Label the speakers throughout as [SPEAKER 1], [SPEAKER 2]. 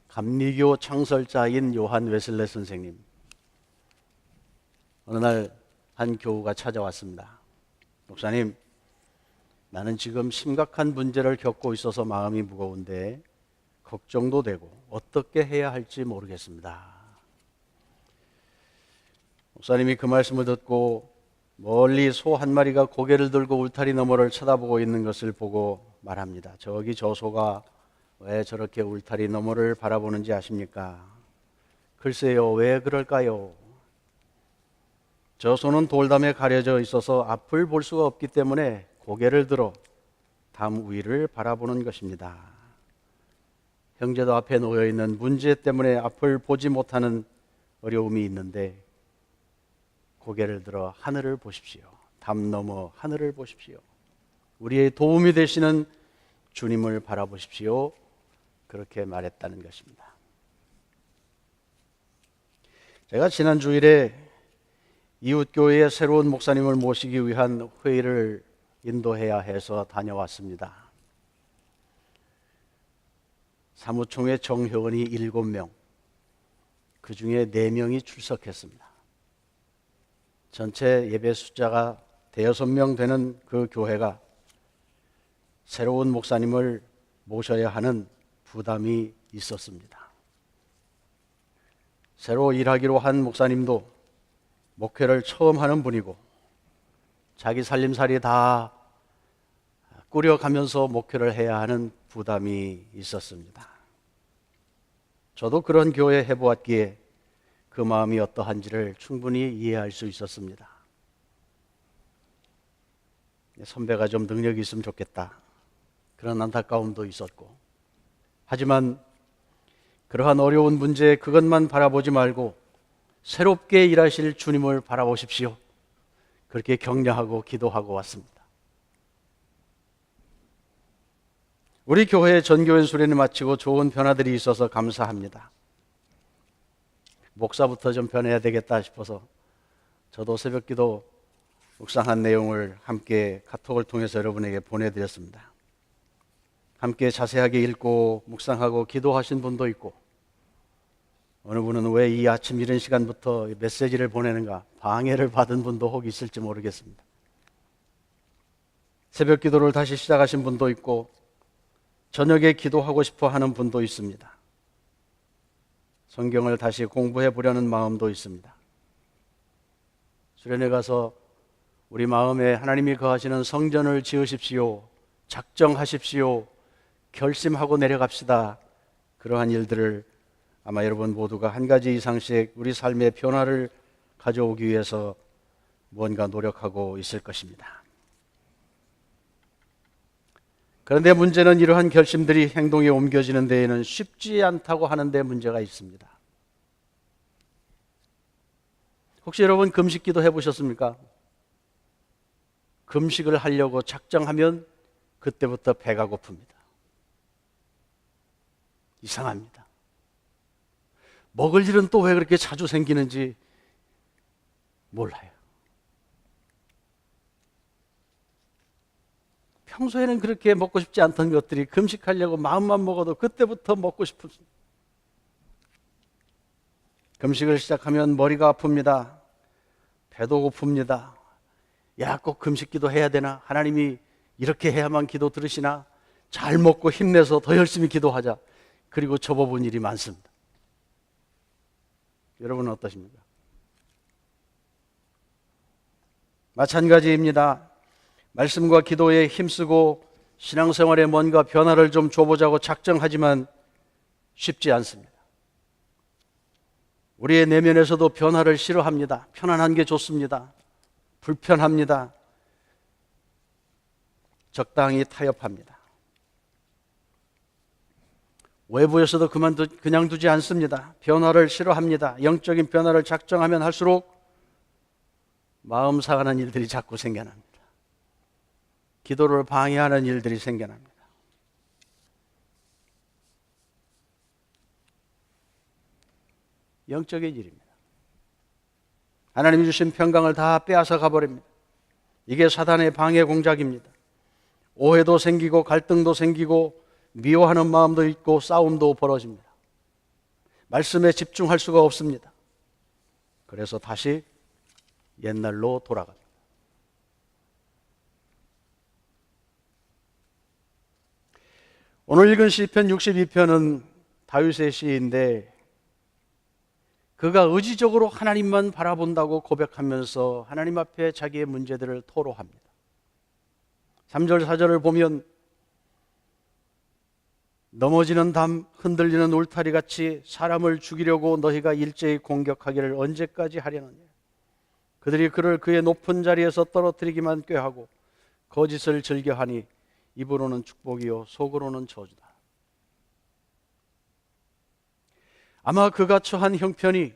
[SPEAKER 1] 감리교 창설자인 요한 웨슬레 선생님, 어느 날 한 교우가 찾아왔습니다. 목사님, 나는 지금 심각한 문제를 겪고 있어서 마음이 무거운데 걱정도 되고 어떻게 해야 할지 모르겠습니다. 목사님이 그 말씀을 듣고 멀리 소 한 마리가 고개를 들고 울타리 너머를 쳐다보고 있는 것을 보고 말합니다. 저기 저 소가 왜 저렇게 울타리 너머를 바라보는지 아십니까? 글쎄요, 왜 그럴까요? 저 소는 돌담에 가려져 있어서 앞을 볼 수가 없기 때문에 고개를 들어 담 위를 바라보는 것입니다. 형제도 앞에 놓여 있는 문제 때문에 앞을 보지 못하는 어려움이 있는데 고개를 들어 하늘을 보십시오. 담 너머 하늘을 보십시오. 우리의 도움이 되시는 주님을 바라보십시오. 그렇게 말했다는 것입니다. 제가 지난 주일에 이웃교회의 새로운 목사님을 모시기 위한 회의를 인도해야 해서 다녀왔습니다. 사무총회 정회원이 7명, 그 중에 4명이 출석했습니다. 전체 예배 숫자가 5명 되는 그 교회가 새로운 목사님을 모셔야 하는 부담이 있었습니다. 새로 일하기로 한 목사님도 목회를 처음 하는 분이고 자기 살림살이 다 꾸려가면서 목회를 해야 하는 부담이 있었습니다. 저도 그런 교회 해보았기에 그 마음이 어떠한지를 충분히 이해할 수 있었습니다. 선배가 좀 능력이 있으면 좋겠다, 그런 안타까움도 있었고, 하지만 그러한 어려운 문제에 그것만 바라보지 말고 새롭게 일하실 주님을 바라보십시오. 그렇게 격려하고 기도하고 왔습니다. 우리 교회의 전교연 수련을 마치고 좋은 변화들이 있어서 감사합니다. 목사부터 좀 변해야 되겠다 싶어서 저도 새벽기도 묵상한 내용을 함께 카톡을 통해서 여러분에게 보내드렸습니다. 함께 자세하게 읽고 묵상하고 기도하신 분도 있고, 어느 분은 왜 이 아침 이른 시간부터 메시지를 보내는가 방해를 받은 분도 혹 있을지 모르겠습니다. 새벽 기도를 다시 시작하신 분도 있고 저녁에 기도하고 싶어 하는 분도 있습니다. 성경을 다시 공부해 보려는 마음도 있습니다. 수련회 가서 우리 마음에 하나님이 거하시는 성전을 지으십시오, 작정하십시오, 결심하고 내려갑시다. 그러한 일들을 아마 여러분 모두가 한 가지 이상씩 우리 삶의 변화를 가져오기 위해서 뭔가 노력하고 있을 것입니다. 그런데 문제는 이러한 결심들이 행동에 옮겨지는 데에는 쉽지 않다고 하는 데 문제가 있습니다. 혹시 여러분 금식기도 해보셨습니까? 금식을 하려고 작정하면 그때부터 배가 고픕니다. 이상합니다. 먹을 일은 또 왜 그렇게 자주 생기는지 몰라요. 평소에는 그렇게 먹고 싶지 않던 것들이 금식하려고 마음만 먹어도 그때부터 먹고 싶습니다. 금식을 시작하면 머리가 아픕니다. 배도 고픕니다. 야, 꼭 금식기도 해야 되나? 하나님이 이렇게 해야만 기도 들으시나? 잘 먹고 힘내서 더 열심히 기도하자. 그리고 접어본 일이 많습니다. 여러분은 어떠십니까? 마찬가지입니다. 말씀과 기도에 힘쓰고 신앙생활에 뭔가 변화를 좀 줘보자고 작정하지만 쉽지 않습니다. 우리의 내면에서도 변화를 싫어합니다. 편안한 게 좋습니다. 불편합니다. 적당히 타협합니다. 외부에서도 그냥 두지 않습니다. 변화를 싫어합니다. 영적인 변화를 작정하면 할수록 마음 상하는 일들이 자꾸 생겨납니다. 기도를 방해하는 일들이 생겨납니다. 영적인 일입니다. 하나님이 주신 평강을 다 빼앗아 가버립니다. 이게 사단의 방해 공작입니다. 오해도 생기고 갈등도 생기고 미워하는 마음도 있고 싸움도 벌어집니다. 말씀에 집중할 수가 없습니다. 그래서 다시 옛날로 돌아갑니다. 오늘 읽은 시편 62편은 다윗의 시인데 그가 의지적으로 하나님만 바라본다고 고백하면서 하나님 앞에 자기의 문제들을 토로합니다. 3절 4절을 보면 넘어지는 담 흔들리는 울타리같이 사람을 죽이려고 너희가 일제히 공격하기를 언제까지 하려느냐. 그들이 그를 그의 높은 자리에서 떨어뜨리기만 꾀하고 거짓을 즐겨하니 입으로는 축복이요 속으로는 저주다. 아마 그가 처한 형편이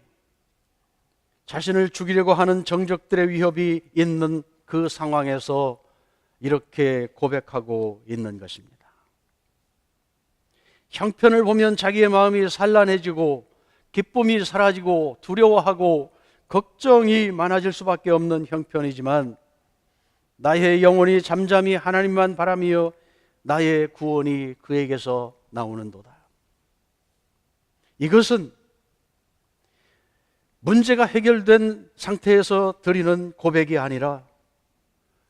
[SPEAKER 1] 자신을 죽이려고 하는 정적들의 위협이 있는 그 상황에서 이렇게 고백하고 있는 것입니다. 형편을 보면 자기의 마음이 산란해지고 기쁨이 사라지고 두려워하고 걱정이 많아질 수밖에 없는 형편이지만 나의 영혼이 잠잠히 하나님만 바라며 나의 구원이 그에게서 나오는도다. 이것은 문제가 해결된 상태에서 드리는 고백이 아니라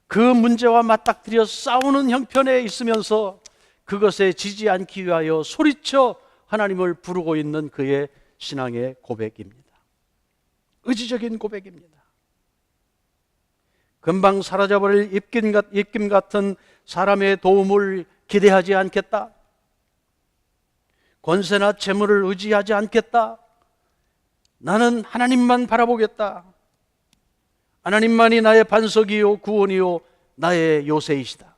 [SPEAKER 1] 그 문제와 맞닥뜨려 싸우는 형편에 있으면서 그것에 지지 않기 위하여 소리쳐 하나님을 부르고 있는 그의 신앙의 고백입니다. 의지적인 고백입니다. 금방 사라져버릴 입김 같은 사람의 도움을 기대하지 않겠다. 권세나 재물을 의지하지 않겠다. 나는 하나님만 바라보겠다. 하나님만이 나의 반석이요 구원이요 나의 요새이시다.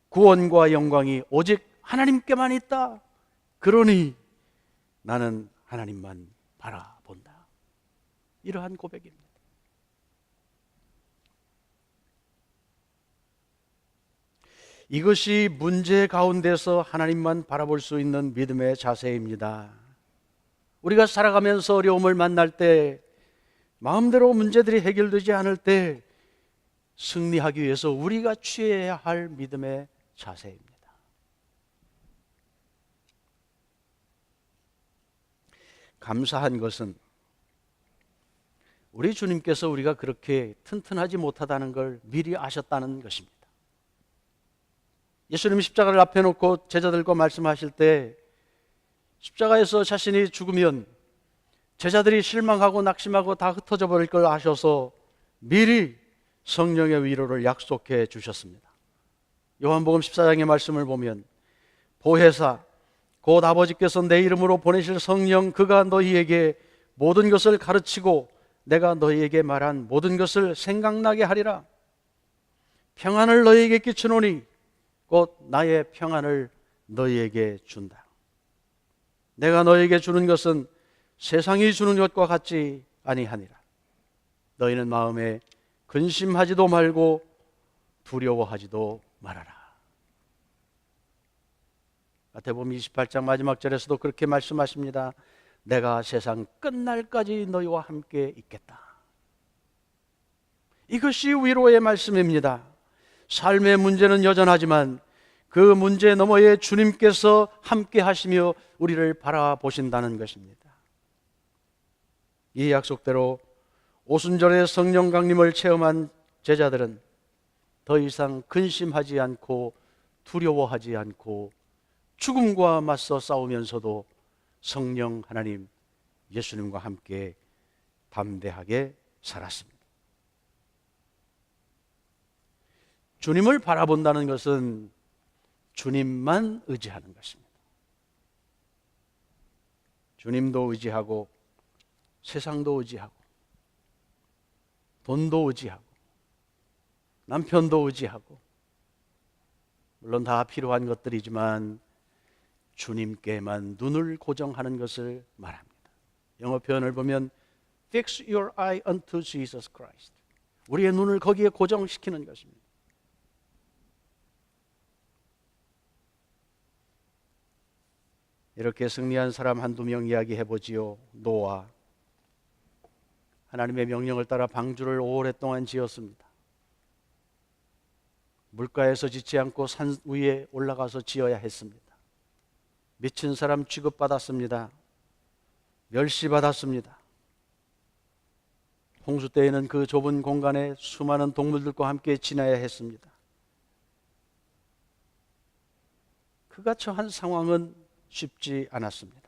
[SPEAKER 1] 구원과 영광이 오직 하나님께만 있다. 그러니 나는 하나님만 바라본다. 이러한 고백입니다. 이것이 문제 가운데서 하나님만 바라볼 수 있는 믿음의 자세입니다. 우리가 살아가면서 어려움을 만날 때, 마음대로 문제들이 해결되지 않을 때 승리하기 위해서 우리가 취해야 할 믿음의 자세입니다. 감사한 것은 우리 주님께서 우리가 그렇게 튼튼하지 못하다는 걸 미리 아셨다는 것입니다. 예수님이 십자가를 앞에 놓고 제자들과 말씀하실 때 십자가에서 자신이 죽으면 제자들이 실망하고 낙심하고 다 흩어져 버릴 걸 아셔서 미리 성령의 위로를 약속해 주셨습니다. 요한복음 14장의 말씀을 보면 보혜사 곧 아버지께서 내 이름으로 보내실 성령 그가 너희에게 모든 것을 가르치고 내가 너희에게 말한 모든 것을 생각나게 하리라. 평안을 너희에게 끼치노니 곧 나의 평안을 너희에게 준다. 내가 너희에게 주는 것은 세상이 주는 것과 같지 아니하니라. 너희는 마음에 근심하지도 말고 두려워하지도 말아라. 마태복음 28장 마지막 절에서도 그렇게 말씀하십니다. 내가 세상 끝날까지 너희와 함께 있겠다. 이것이 위로의 말씀입니다. 삶의 문제는 여전하지만 그 문제 너머에 주님께서 함께 하시며 우리를 바라보신다는 것입니다. 이 약속대로 오순절에 성령 강림을 체험한 제자들은 더 이상 근심하지 않고 두려워하지 않고 죽음과 맞서 싸우면서도 성령 하나님 예수님과 함께 담대하게 살았습니다. 주님을 바라본다는 것은 주님만 의지하는 것입니다. 주님도 의지하고 세상도 의지하고 돈도 의지하고 남편도 의지하고 물론 다 필요한 것들이지만 주님께만 눈을 고정하는 것을 말합니다. 영어 표현을 보면 Fix your eye unto Jesus Christ. 우리의 눈을 거기에 고정시키는 것입니다. 이렇게 승리한 사람 한두 명 이야기해 보지요. 노아 하나님의 명령을 따라 방주를 오랫동안 지었습니다. 물가에서 짓지 않고 산 위에 올라가서 지어야 했습니다. 미친 사람 취급받았습니다. 멸시받았습니다. 홍수 때에는 그 좁은 공간에 수많은 동물들과 함께 지나야 했습니다. 그가 처한 상황은 쉽지 않았습니다.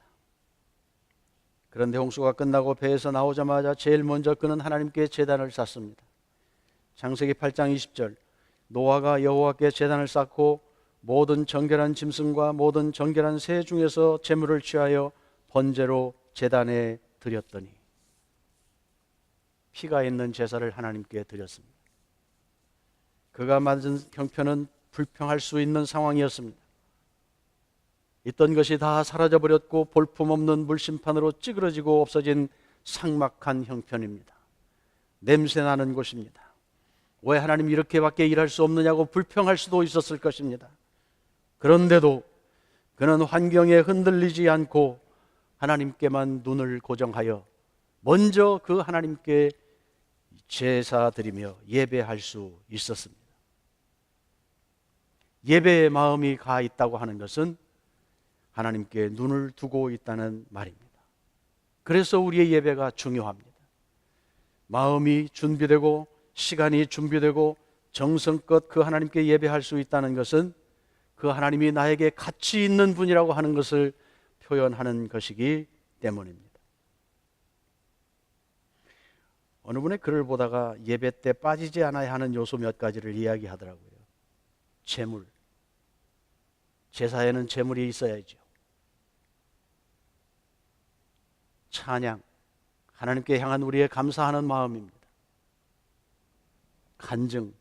[SPEAKER 1] 그런데 홍수가 끝나고 배에서 나오자마자 제일 먼저 그는 하나님께 제단을 쌓습니다. 창세기 8장 20절, 노아가 여호와께 제단을 쌓고 모든 정결한 짐승과 모든 정결한 새 중에서 제물을 취하여 번제로 제단에 드렸더니, 피가 있는 제사를 하나님께 드렸습니다. 그가 맞은 형편은 불평할 수 있는 상황이었습니다. 있던 것이 다 사라져버렸고 볼품없는 물심판으로 찌그러지고 없어진 삭막한 형편입니다. 냄새나는 곳입니다. 왜 하나님 이렇게밖에 일할 수 없느냐고 불평할 수도 있었을 것입니다. 그런데도 그는 환경에 흔들리지 않고 하나님께만 눈을 고정하여 먼저 그 하나님께 제사 드리며 예배할 수 있었습니다. 예배의 마음이 가 있다고 하는 것은 하나님께 눈을 두고 있다는 말입니다. 그래서 우리의 예배가 중요합니다. 마음이 준비되고 시간이 준비되고 정성껏 그 하나님께 예배할 수 있다는 것은 그 하나님이 나에게 가치 있는 분이라고 하는 것을 표현하는 것이기 때문입니다. 어느 분의 글을 보다가 예배 때 빠지지 않아야 하는 요소 몇 가지를 이야기하더라고요. 제물, 제사에는 제물이 있어야죠. 찬양, 하나님께 향한 우리의 감사하는 마음입니다. 간증,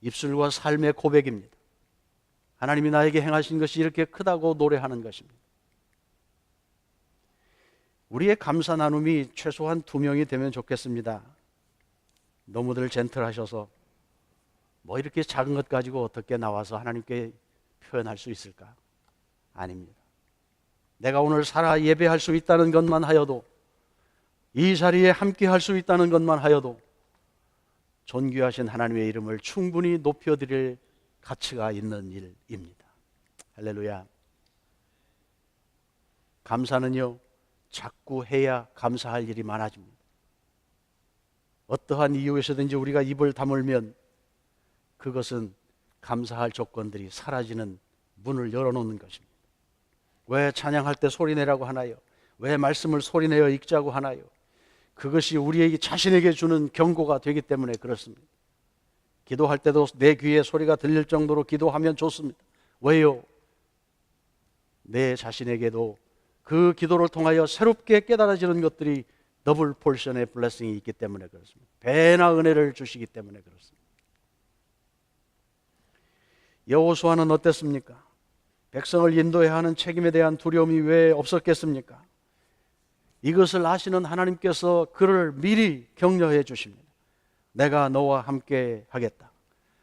[SPEAKER 1] 입술과 삶의 고백입니다. 하나님이 나에게 행하신 것이 이렇게 크다고 노래하는 것입니다. 우리의 감사 나눔이 최소한 2명이 되면 좋겠습니다. 너무들 젠틀하셔서 뭐 이렇게 작은 것 가지고 어떻게 나와서 하나님께 표현할 수 있을까? 아닙니다. 내가 오늘 살아 예배할 수 있다는 것만 하여도, 이 자리에 함께 할 수 있다는 것만 하여도 존귀하신 하나님의 이름을 충분히 높여드릴 가치가 있는 일입니다. 할렐루야. 감사는요, 자꾸 해야 감사할 일이 많아집니다. 어떠한 이유에서든지 우리가 입을 다물면 그것은 감사할 조건들이 사라지는 문을 열어놓는 것입니다. 왜 찬양할 때 소리내라고 하나요? 왜 말씀을 소리내어 읽자고 하나요? 그것이 우리에게 자신에게 주는 경고가 되기 때문에 그렇습니다. 기도할 때도 내 귀에 소리가 들릴 정도로 기도하면 좋습니다. 왜요? 내 자신에게도 그 기도를 통하여 새롭게 깨달아지는 것들이 더블 포션의 블레싱이 있기 때문에 그렇습니다. 배나 은혜를 주시기 때문에 그렇습니다. 여호수아는 어땠습니까? 백성을 인도해야 하는 책임에 대한 두려움이 왜 없었겠습니까? 이것을 아시는 하나님께서 그를 미리 격려해 주십니다. 내가 너와 함께 하겠다.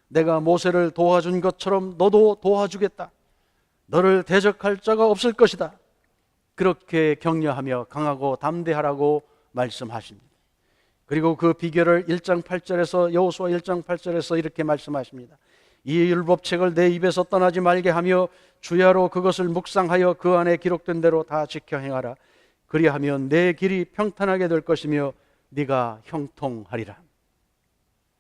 [SPEAKER 1] 내가 모세를 도와준 것처럼 너도 도와주겠다. 너를 대적할 자가 없을 것이다. 그렇게 격려하며 강하고 담대하라고 말씀하십니다. 그리고 그 비결을 1장 8절에서 여호수아 1장 8절에서 이렇게 말씀하십니다. 이 율법책을 내 입에서 떠나지 말게 하며 주야로 그것을 묵상하여 그 안에 기록된 대로 다 지켜 행하라. 그리하면 내 길이 평탄하게 될 것이며 네가 형통하리라.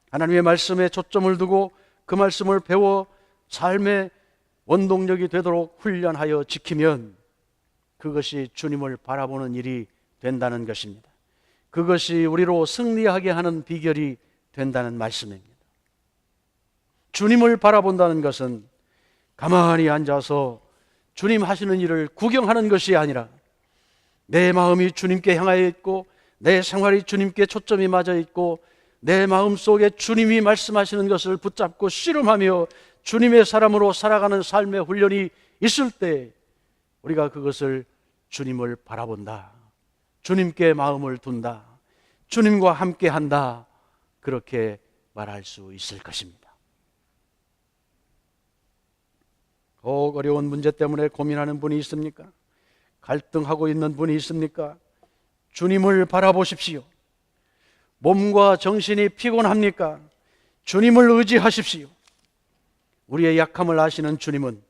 [SPEAKER 1] 하나님의 말씀에 초점을 두고 그 말씀을 배워 삶의 원동력이 되도록 훈련하여 지키면 그것이 주님을 바라보는 일이 된다는 것입니다. 그것이 우리로 승리하게 하는 비결이 된다는 말씀입니다. 주님을 바라본다는 것은 가만히 앉아서 주님 하시는 일을 구경하는 것이 아니라 내 마음이 주님께 향하여 있고 내 생활이 주님께 초점이 맞아 있고 내 마음 속에 주님이 말씀하시는 것을 붙잡고 씨름하며 주님의 사람으로 살아가는 삶의 훈련이 있을 때 우리가 그것을 주님을 바라본다, 주님께 마음을 둔다, 주님과 함께 한다, 그렇게 말할 수 있을 것입니다. 꼭 어려운 문제 때문에 고민하는 분이 있습니까? 갈등하고 있는 분이 있습니까? 주님을 바라보십시오. 몸과 정신이 피곤합니까? 주님을 의지하십시오. 우리의 약함을 아시는 주님은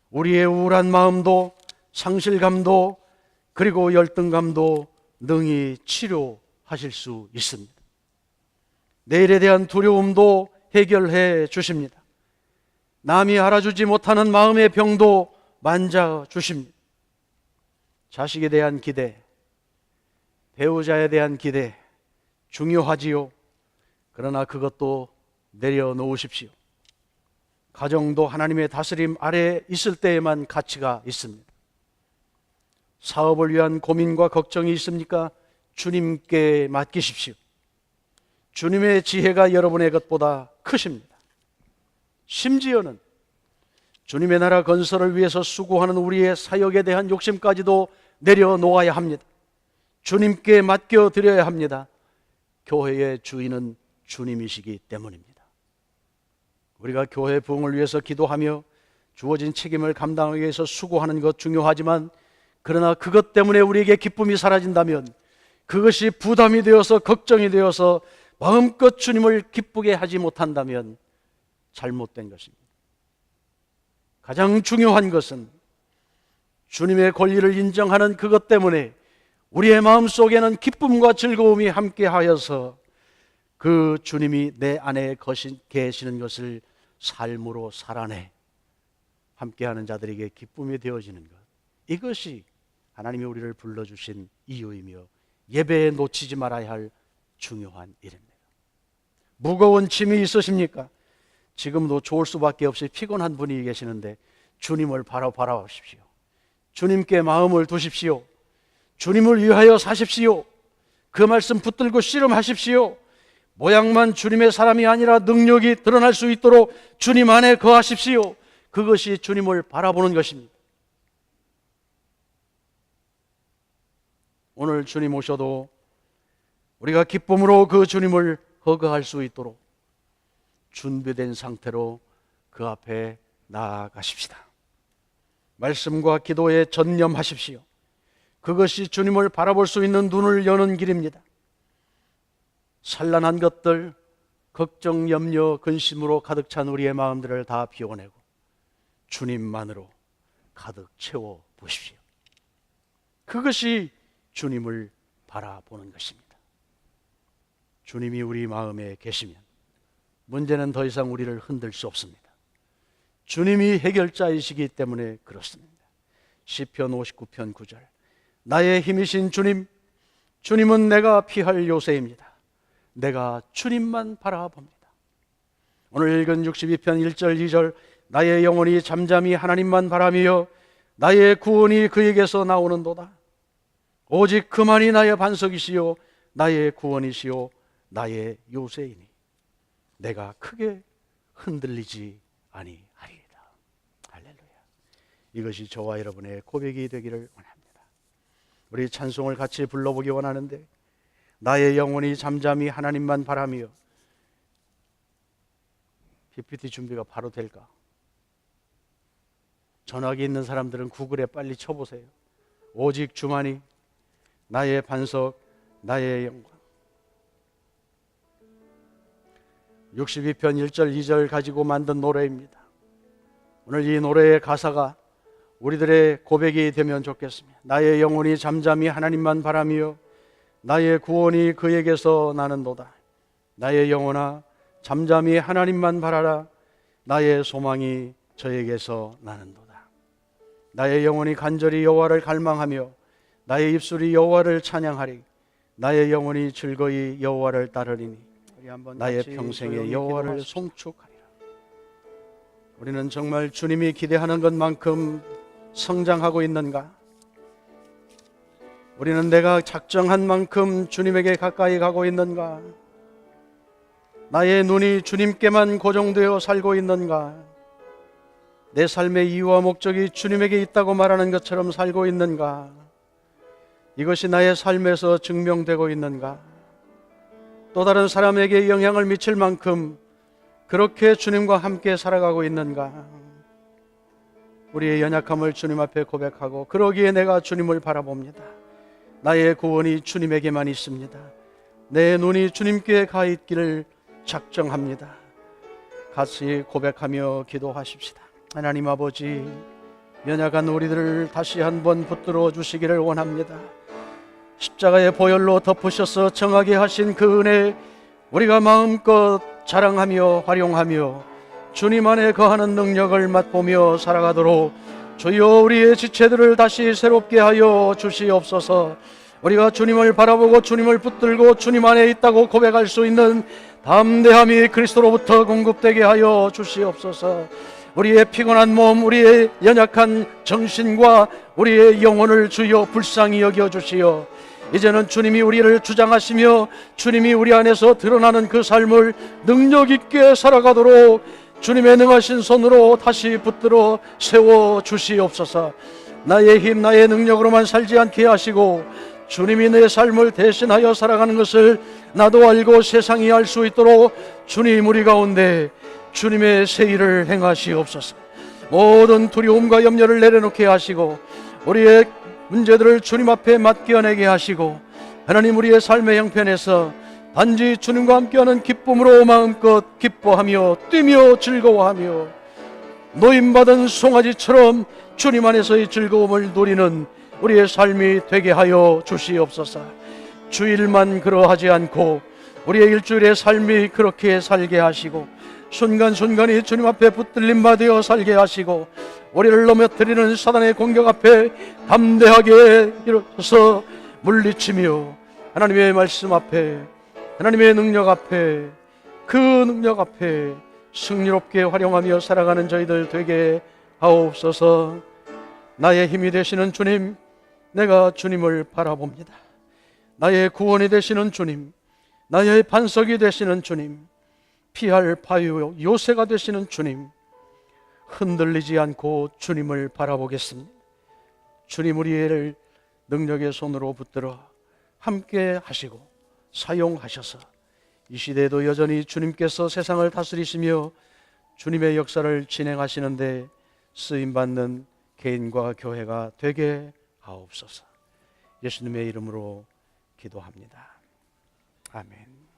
[SPEAKER 1] 우리의 우울한 마음도 상실감도 그리고 열등감도 능히 치료하실 수 있습니다. 내일에 대한 두려움도 해결해 주십니다. 남이 알아주지 못하는 마음의 병도 만져 주십니다. 자식에 대한 기대, 배우자에 대한 기대 중요하지요. 그러나 그것도 내려놓으십시오. 가정도 하나님의 다스림 아래 있을 때에만 가치가 있습니다. 사업을 위한 고민과 걱정이 있습니까? 주님께 맡기십시오. 주님의 지혜가 여러분의 것보다 크십니다. 심지어는 주님의 나라 건설을 위해서 수고하는 우리의 사역에 대한 욕심까지도 내려놓아야 합니다. 주님께 맡겨드려야 합니다. 교회의 주인은 주님이시기 때문입니다. 우리가 교회 부흥을 위해서 기도하며 주어진 책임을 감당하기 위해서 수고하는 것 중요하지만, 그러나 그것 때문에 우리에게 기쁨이 사라진다면, 그것이 부담이 되어서 걱정이 되어서 마음껏 주님을 기쁘게 하지 못한다면 잘못된 것입니다. 가장 중요한 것은 주님의 권리를 인정하는 그것 때문에 우리의 마음속에는 기쁨과 즐거움이 함께하여서 그 주님이 내 안에 계시는 것을 삶으로 살아내 함께하는 자들에게 기쁨이 되어지는 것, 이것이 하나님이 우리를 불러주신 이유이며 예배에 놓치지 말아야 할 중요한 일입니다. 무거운 짐이 있으십니까? 지금도 좋을 수밖에 없이 피곤한 분이 계시는데 주님을 바라보십시오. 주님께 마음을 두십시오. 주님을 위하여 사십시오. 그 말씀 붙들고 씨름하십시오. 모양만 주님의 사람이 아니라 능력이 드러날 수 있도록 주님 안에 거하십시오. 그것이 주님을 바라보는 것입니다. 오늘 주님 오셔도 우리가 기쁨으로 그 주님을 허거할 수 있도록 준비된 상태로 그 앞에 나아가십시다. 말씀과 기도에 전념하십시오. 그것이 주님을 바라볼 수 있는 눈을 여는 길입니다. 산란한 것들, 걱정, 염려, 근심으로 가득 찬 우리의 마음들을 다 비워내고 주님만으로 가득 채워 보십시오. 그것이 주님을 바라보는 것입니다. 주님이 우리 마음에 계시면 문제는 더 이상 우리를 흔들 수 없습니다. 주님이 해결자이시기 때문에 그렇습니다. 시편 59편 9절, 나의 힘이신 주님, 주님은 내가 피할 요새입니다. 내가 주님만 바라봅니다. 오늘 읽은 62편 1절 2절, 나의 영혼이 잠잠히 하나님만 바라며 나의 구원이 그에게서 나오는도다. 오직 그만이 나의 반석이시요 나의 구원이시요 나의 요새이니 내가 크게 흔들리지 아니하리이다. 할렐루야. 이것이 저와 여러분의 고백이 되기를 원합니다. 우리 찬송을 같이 불러보기 원하는데, 나의 영혼이 잠잠히 하나님만 바라며, PPT 준비가 바로 될까? 전화기 있는 사람들은 구글에 빨리 쳐보세요. 오직 주만이 나의 반석, 나의 영광. 62편 1절 2절 가지고 만든 노래입니다. 오늘 이 노래의 가사가 우리들의 고백이 되면 좋겠습니다. 나의 영혼이 잠잠히 하나님만 바라며 나의 구원이 그에게서 나는도다. 나의 영혼아 잠잠히 하나님만 바라라. 나의 소망이 저에게서 나는도다. 나의 영혼이 간절히 여호와를 갈망하며 나의 입술이 여호와를 찬양하리. 나의 영혼이 즐거이 여호와를 따르리니 나의 평생에 여호와를 송축하리라. 우리는 정말 주님이 기대하는 것만큼 성장하고 있는가? 우리는 내가 작정한 만큼 주님에게 가까이 가고 있는가? 나의 눈이 주님께만 고정되어 살고 있는가? 내 삶의 이유와 목적이 주님에게 있다고 말하는 것처럼 살고 있는가? 이것이 나의 삶에서 증명되고 있는가? 또 다른 사람에게 영향을 미칠 만큼 그렇게 주님과 함께 살아가고 있는가? 우리의 연약함을 주님 앞에 고백하고, 그러기에 내가 주님을 바라봅니다. 나의 구원이 주님에게만 있습니다. 내 눈이 주님께 가 있기를 작정합니다. 같이 고백하며 기도하십시다. 하나님 아버지, 연약한 우리들을 다시 한번 붙들어 주시기를 원합니다. 십자가의 보혈로 덮으셔서 정하게 하신 그 은혜, 우리가 마음껏 자랑하며 활용하며 주님 안에 거하는 능력을 맛보며 살아가도록 주여 우리의 지체들을 다시 새롭게 하여 주시옵소서. 우리가 주님을 바라보고 주님을 붙들고 주님 안에 있다고 고백할 수 있는 담대함이 그리스도로부터 공급되게 하여 주시옵소서. 우리의 피곤한 몸, 우리의 연약한 정신과 우리의 영혼을 주여 불쌍히 여겨 주시어 이제는 주님이 우리를 주장하시며 주님이 우리 안에서 드러나는 그 삶을 능력 있게 살아가도록 주님의 능하신 손으로 다시 붙들어 세워 주시옵소서. 나의 힘, 나의 능력으로만 살지 않게 하시고 주님이 내 삶을 대신하여 살아가는 것을 나도 알고 세상이 알 수 있도록 주님 우리 가운데 주님의 새 일을 행하시옵소서. 모든 두려움과 염려를 내려놓게 하시고 우리의 문제들을 주님 앞에 맡겨내게 하시고 하나님 우리의 삶의 형편에서 단지 주님과 함께하는 기쁨으로 마음껏 기뻐하며 뛰며 즐거워하며 노임받은 송아지처럼 주님 안에서의 즐거움을 누리는 우리의 삶이 되게 하여 주시옵소서. 주일만 그러하지 않고 우리의 일주일의 삶이 그렇게 살게 하시고 순간순간이 주님 앞에 붙들림 받아 살게 하시고 우리를 넘어뜨리는 사단의 공격 앞에 담대하게 일어서서 물리치며 하나님의 말씀 앞에 하나님의 능력 앞에 그 능력 앞에 승리롭게 활용하며 살아가는 저희들 되게 하옵소서. 나의 힘이 되시는 주님, 내가 주님을 바라봅니다. 나의 구원이 되시는 주님, 나의 반석이 되시는 주님, 피할 바위 요새가 되시는 주님, 흔들리지 않고 주님을 바라보겠습니다. 주님 우리를 능력의 손으로 붙들어 함께 하시고 사용하셔서 이 시대에도 여전히 주님께서 세상을 다스리시며 주님의 역사를 진행하시는데 쓰임받는 개인과 교회가 되게 하옵소서. 예수님의 이름으로 기도합니다. 아멘.